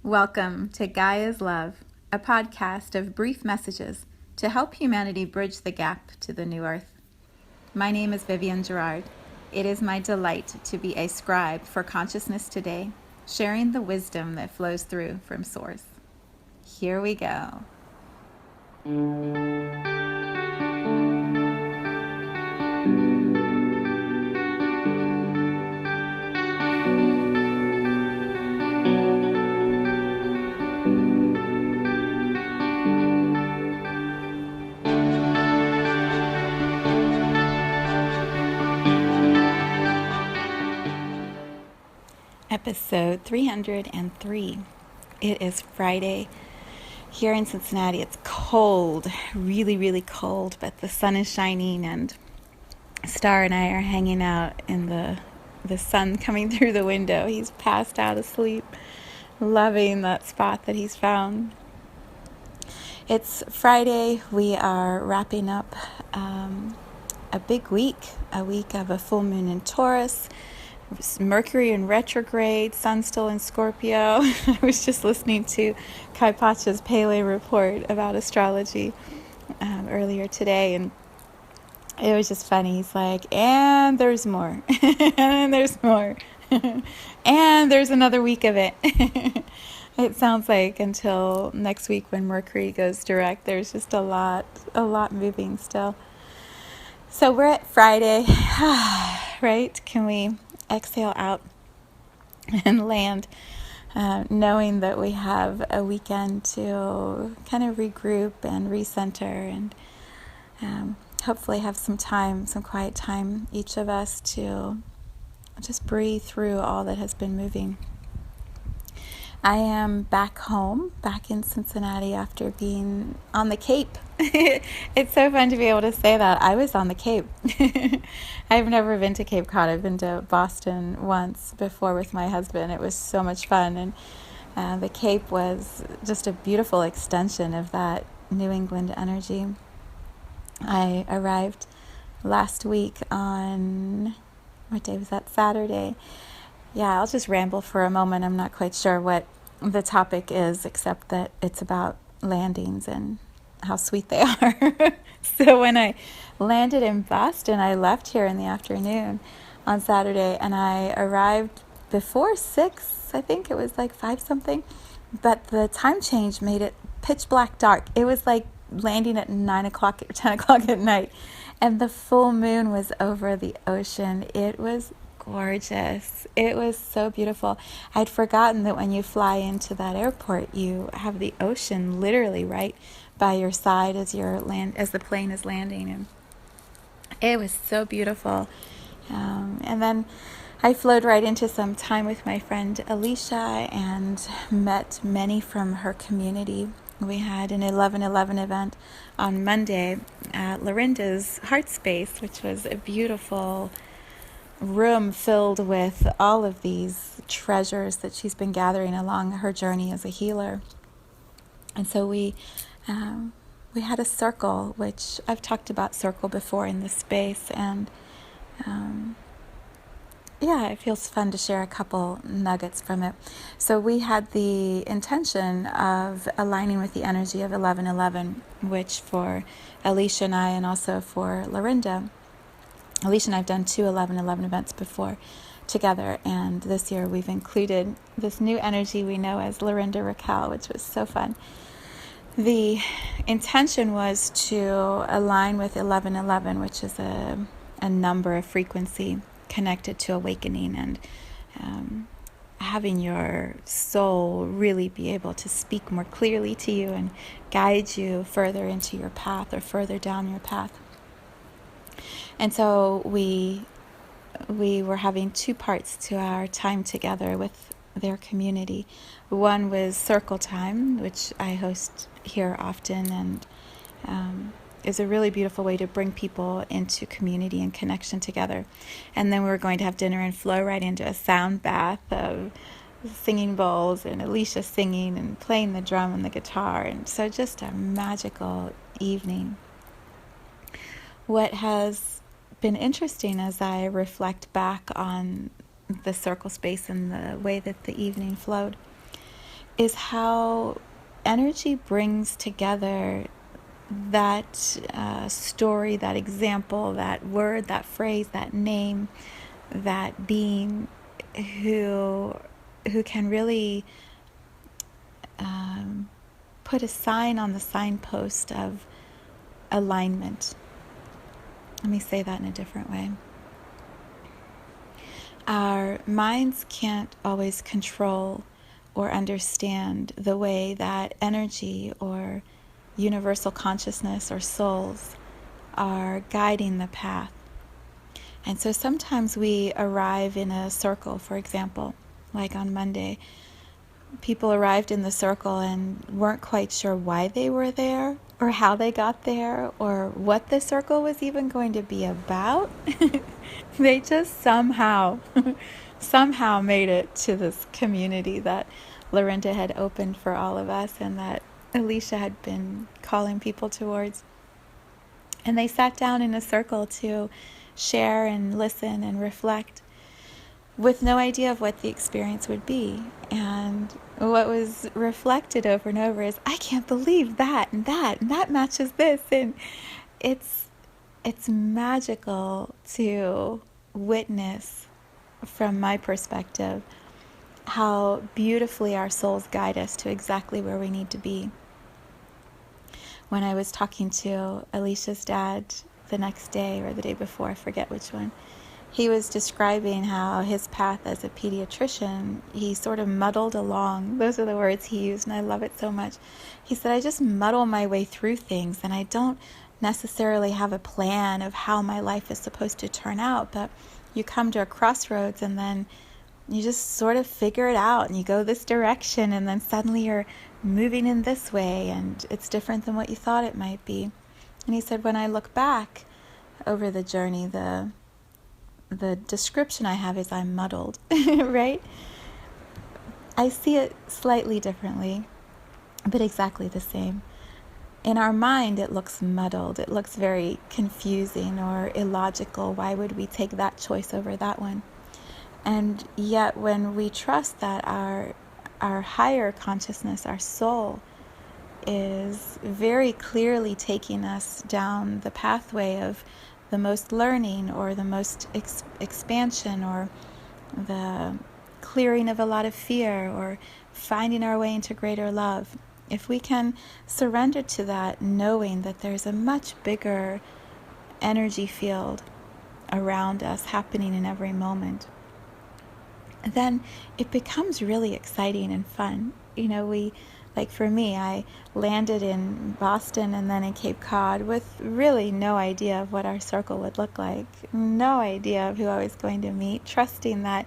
Welcome to Gaia's Love, a podcast of brief messages to help humanity bridge the gap to the new earth. My name is Vivienne Gerard. It is my delight to be a scribe for consciousness today, sharing the wisdom that flows through from Source. Here we go. Episode 303. It is Friday. Here in Cincinnati, it's cold, really cold, but the sun is shining and Star and I are hanging out in the sun coming through the window. He's passed out asleep, loving that spot that he's found. It's Friday. We are wrapping up a big week, a week of a full moon in Taurus, Mercury in retrograde, Sun still in Scorpio. I was just listening to Kai Pacha's Pele report about astrology earlier today, and it was just funny. He's like, and there's more, and there's more, and there's another week of it. It sounds like until next week when Mercury goes direct, there's just a lot moving still. So we're at Friday, right? Can we exhale out and land, knowing that we have a weekend to kind of regroup and recenter and hopefully have some quiet time, each of us, to just breathe through all that has been moving. I am back home, back in Cincinnati after being on the Cape. It's so fun to be able to say that. I was on the Cape. I've never been to Cape Cod. I've been to Boston once before with my husband. It was so much fun. And the Cape was just a beautiful extension of that New England energy. I arrived last week on, what day was that? Saturday. Yeah, I'll just ramble for a moment. I'm not quite sure what the topic is, except that it's about landings and how sweet they are. So when I landed in Boston, I left here in the afternoon on Saturday, and I arrived before 6. I think it was like 5 something, but the time change made it pitch black dark. It was like landing at 9 o'clock or 10 o'clock at night, and the full moon was over the ocean. It was gorgeous. It was so beautiful. I'd forgotten that when you fly into that airport, you have the ocean literally right by your side as the plane is landing, and it was so beautiful. And then I flowed right into some time with my friend Alicia and met many from her community. We had an 11/11 event on Monday at Lorinda's Heart Space, which was a beautiful room filled with all of these treasures that she's been gathering along her journey as a healer. And so we had a circle, which I've talked about circle before in this space, and it feels fun to share a couple nuggets from it. So we had the intention of aligning with the energy of 11/11, which for Alicia and I, and also for Lorinda, Alicia and I have done 2 11/11 events before together, and this year we've included this new energy we know as Lorinda Raquel, which was so fun. The intention was to align with 11/11, which is a number, of frequency connected to awakening and having your soul really be able to speak more clearly to you and guide you further into your path or further down your path. And so we were having 2 parts to our time together with their community. One was circle time, which I host here often, and is a really beautiful way to bring people into community and connection together. And then we were going to have dinner and flow right into a sound bath of singing bowls and Alicia singing and playing the drum and the guitar, and so just a magical evening. What has been interesting as I reflect back on the circle space and the way that the evening flowed is how energy brings together that story, that example, that word, that phrase, that name, that being who can really put a sign on the signpost of alignment. Let me say that in a different way. Our minds can't always control or understand the way that energy or universal consciousness or souls are guiding the path. And so sometimes we arrive in a circle, for example, like on Monday. People arrived in the circle and weren't quite sure why they were there or how they got there or what the circle was even going to be about. They just somehow made it to this community that Lorinda had opened for all of us and that Alicia had been calling people towards. And they sat down in a circle to share and listen and reflect with no idea of what the experience would be. And what was reflected over and over is, I can't believe that and that matches this. And it's magical to witness, from my perspective, how beautifully our souls guide us to exactly where we need to be. When I was talking to Alicia's dad the next day or the day before, I forget which one, he was describing how his path as a pediatrician, he sort of muddled along. Those are the words he used, and I love it so much. He said, I just muddle my way through things, and I don't necessarily have a plan of how my life is supposed to turn out, but you come to a crossroads and then you just sort of figure it out, and you go this direction, and then suddenly you're moving in this way, and it's different than what you thought it might be. And he said, when I look back over the journey, the description I have is I'm muddled, right? I see it slightly differently, but exactly the same. In our mind, it looks muddled. It looks very confusing or illogical. Why would we take that choice over that one? And yet when we trust that our higher consciousness, our soul, is very clearly taking us down the pathway of the most learning or the most expansion or the clearing of a lot of fear or finding our way into greater love, if we can surrender to that, knowing that there's a much bigger energy field around us happening in every moment, then it becomes really exciting and fun. You know, like for me, I landed in Boston and then in Cape Cod with really no idea of what our circle would look like, no idea of who I was going to meet, trusting that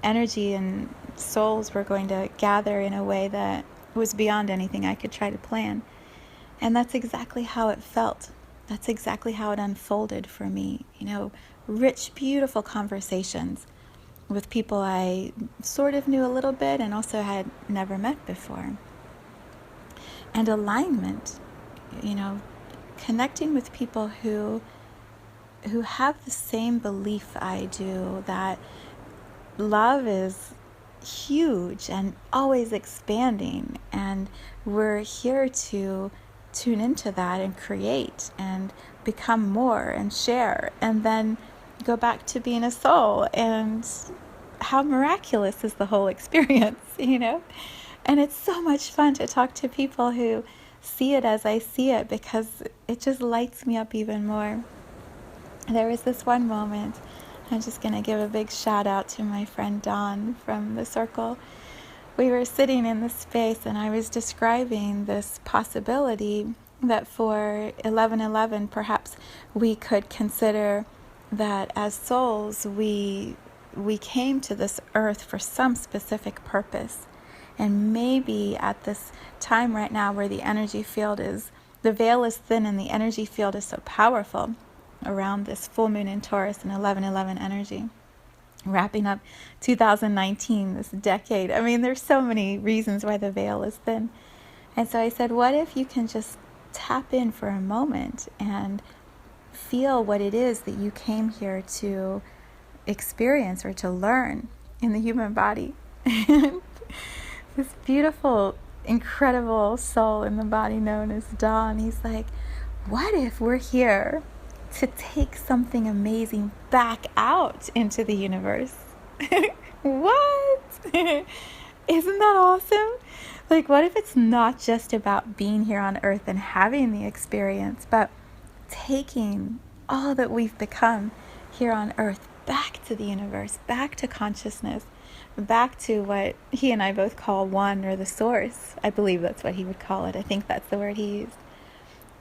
energy and souls were going to gather in a way that was beyond anything I could try to plan. And that's exactly how it felt. That's exactly how it unfolded for me. You know, rich, beautiful conversations with people I sort of knew a little bit and also had never met before. And alignment, you know, connecting with people who have the same belief I do, that love is huge and always expanding, and we're here to tune into that and create and become more and share and then go back to being a soul. And how miraculous is the whole experience, you know? And it's so much fun to talk to people who see it as I see it, because it just lights me up even more. There was this one moment, I'm just going to give a big shout out to my friend Dawn from the circle. We were sitting in the space and I was describing this possibility that for 1111 perhaps we could consider that as souls we came to this earth for some specific purpose. And maybe at this time right now where the energy field is, the veil is thin and the energy field is so powerful around this full moon in Taurus and 1111 energy, wrapping up 2019, this decade. I mean, there's so many reasons why the veil is thin. And so I said, what if you can just tap in for a moment and feel what it is that you came here to experience or to learn in the human body? this beautiful, incredible soul in the body known as Dawn. He's like, what if we're here to take something amazing back out into the universe? What? Isn't that awesome? Like, what if it's not just about being here on earth and having the experience, but taking all that we've become here on earth back to the universe, back to consciousness, back to what he and I both call one, or the source. I believe that's what he would call it. I think that's the word he used.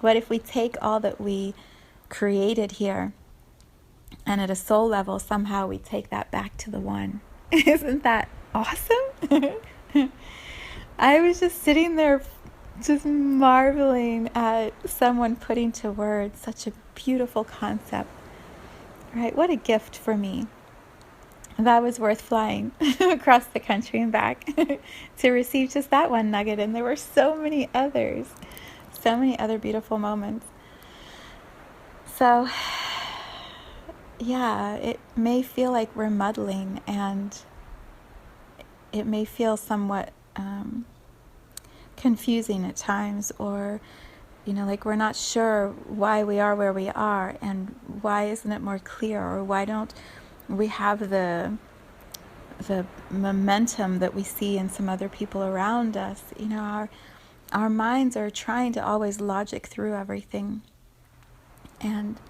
What if we take all that we created here, and at a soul level, somehow we take that back to the one? Isn't that awesome? I was just sitting there just marveling at someone putting to words such a beautiful concept. Right? What a gift for me. That was worth flying across the country and back to receive just that one nugget. And there were so many others, so many other beautiful moments. So, yeah, it may feel like we're muddling, and it may feel somewhat confusing at times, or like we're not sure why we are where we are, and why isn't it more clear, or why don't we have the momentum that we see in some other people around us. Our minds are trying to always logic through everything, and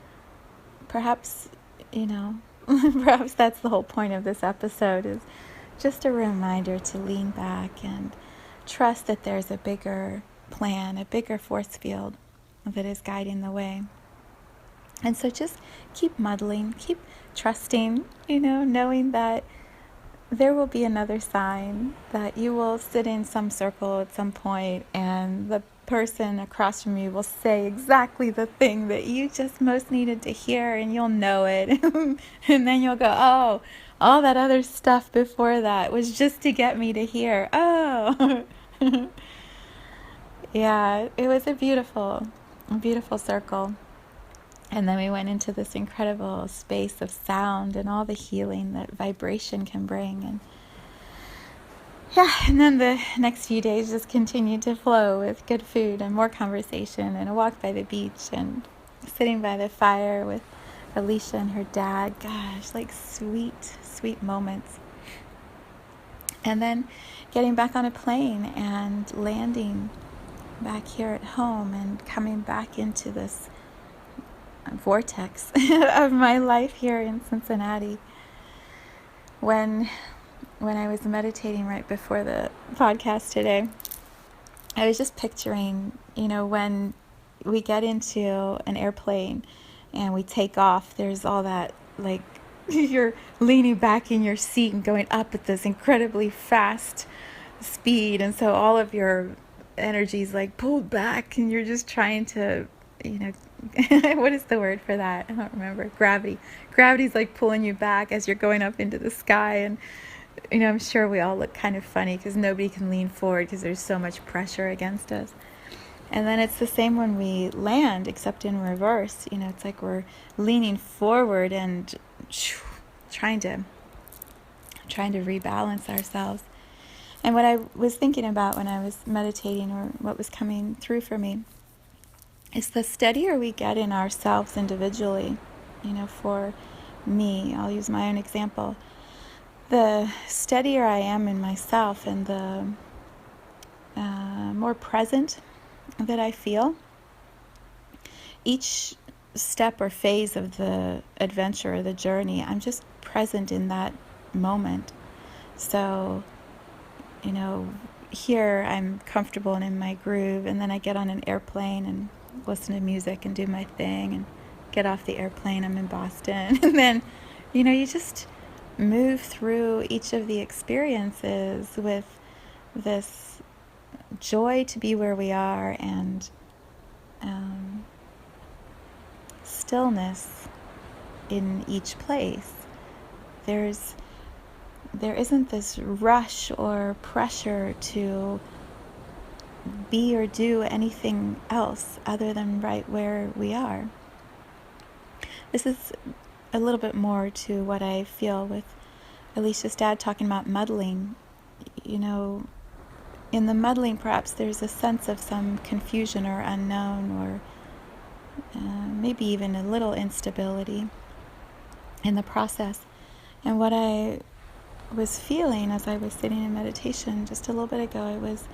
perhaps perhaps that's the whole point of this episode, is just a reminder to lean back and trust that there's a bigger plan, a bigger force field that is guiding the way. And so just keep muddling, keep trusting, knowing that there will be another sign, that you will sit in some circle at some point, and the person across from you will say exactly the thing that you just most needed to hear, and you'll know it. And then you'll go, oh, all that other stuff before that was just to get me to hear. Oh. Yeah, it was a beautiful circle. And then we went into this incredible space of sound and all the healing that vibration can bring. And and then the next few days just continued to flow with good food and more conversation and a walk by the beach and sitting by the fire with Alicia and her dad. Gosh, like sweet, sweet moments. And then getting back on a plane and landing back here at home and coming back into this vortex of my life here in Cincinnati. When I was meditating right before the podcast today, I was just picturing, when we get into an airplane and we take off, there's all that, like, you're leaning back in your seat and going up at this incredibly fast speed, and so all of your energy's like pulled back, and you're just trying to, what is the word for that? I don't remember. Gravity's like pulling you back as you're going up into the sky. And I'm sure we all look kind of funny because nobody can lean forward because there's so much pressure against us. And then it's the same when we land, except in reverse. It's like we're leaning forward and trying to rebalance ourselves. And what I was thinking about when I was meditating, or what was coming through for me, is the steadier we get in ourselves individually. For me, I'll use my own example. The steadier I am in myself, and the more present that I feel, each step or phase of the adventure or the journey, I'm just present in that moment. So, here I'm comfortable and in my groove, and then I get on an airplane and listen to music and do my thing, and get off the airplane, I'm in Boston. And then, you just move through each of the experiences with this joy to be where we are, and stillness in each place. There isn't this rush or pressure to be or do anything else other than right where we are. This is a little bit more to what I feel with Alicia's dad talking about muddling. in the muddling, perhaps there's a sense of some confusion or unknown, or maybe even a little instability in the process. And what I was feeling as I was sitting in meditation just a little bit ago, it was,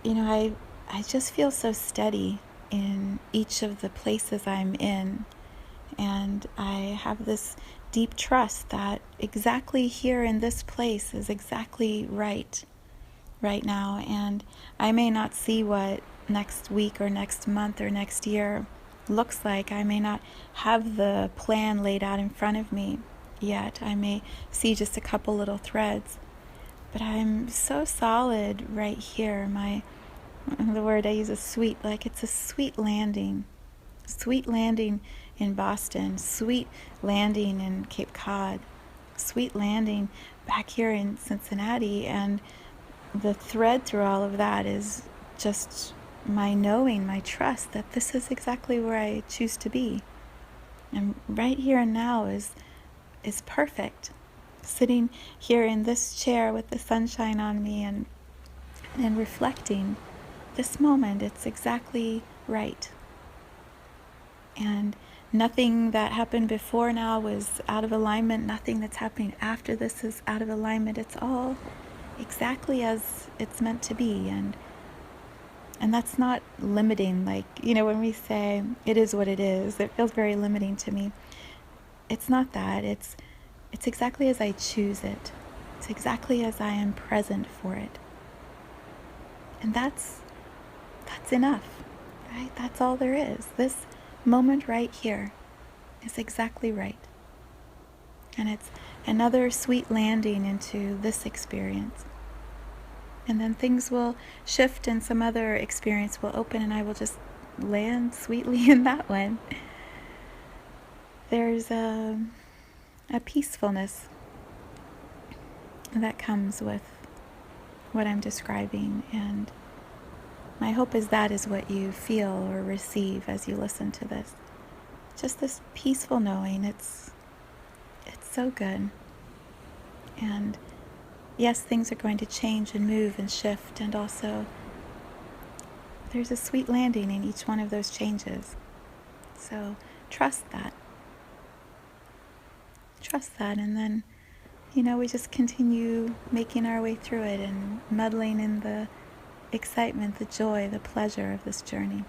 I just feel so steady in each of the places I'm in. And I have this deep trust that exactly here in this place is exactly right now. And I may not see what next week or next month or next year looks like. I may not have the plan laid out in front of me yet. I may see just a couple little threads. But I'm so solid right here. The word I use is sweet, like it's a sweet landing. Sweet landing in Boston, sweet landing in Cape Cod, sweet landing back here in Cincinnati. And the thread through all of that is just my knowing, my trust that this is exactly where I choose to be. And right here and now is perfect. Sitting here in this chair with the sunshine on me and reflecting this moment, it's exactly right. And nothing that happened before now was out of alignment. Nothing that's happening after this is out of alignment. It's all exactly as it's meant to be. And that's not limiting. Like, when we say it is what it is, it feels very limiting to me. It's not that. It's exactly as I choose it. It's exactly as I am present for it. And that's enough, right? That's all there is. This moment right here is exactly right. And it's another sweet landing into this experience. And then things will shift and some other experience will open and I will just land sweetly in that one. There's a peacefulness that comes with what I'm describing, and my hope is that is what you feel or receive as you listen to this. Just this peaceful knowing. It's so good. And yes, things are going to change and move and shift, and also there's a sweet landing in each one of those changes. So trust that. Trust that, and then, we just continue making our way through it and muddling in the excitement, the joy, the pleasure of this journey.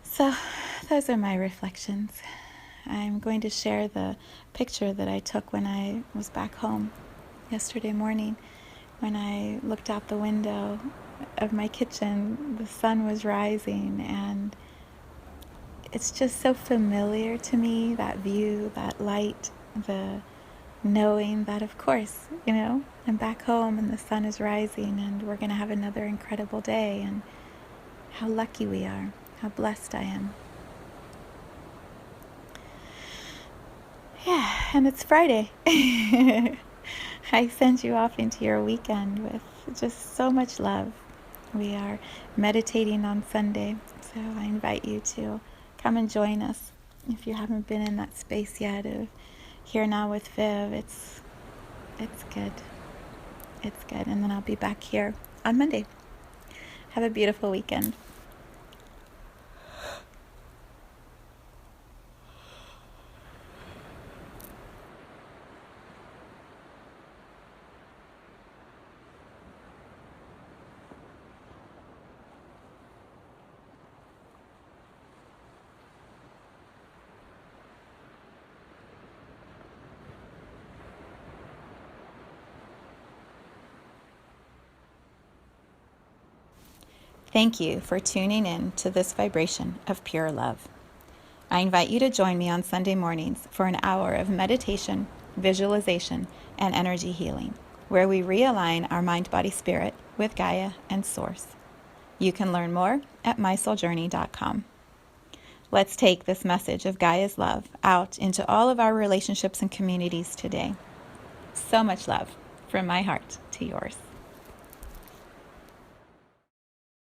So those are my reflections. I'm going to share the picture that I took when I was back home yesterday morning. When I looked out the window of my kitchen, the sun was rising, and it's just so familiar to me, that view, that light, the knowing that, of course, I'm back home and the sun is rising and we're going to have another incredible day, and how lucky we are, how blessed I am. Yeah, and it's Friday. I send you off into your weekend with just so much love. We are meditating on Sunday, so I invite you to come and join us if you haven't been in that space yet of Here Now with Viv. It's good. It's good. And then I'll be back here on Monday. Have a beautiful weekend. Thank you for tuning in to this vibration of pure love. I invite you to join me on Sunday mornings for an hour of meditation, visualization, and energy healing, where we realign our mind, body, spirit with Gaia and Source. You can learn more at mysouljourney.com. Let's take this message of Gaia's love out into all of our relationships and communities today. So much love from my heart to yours.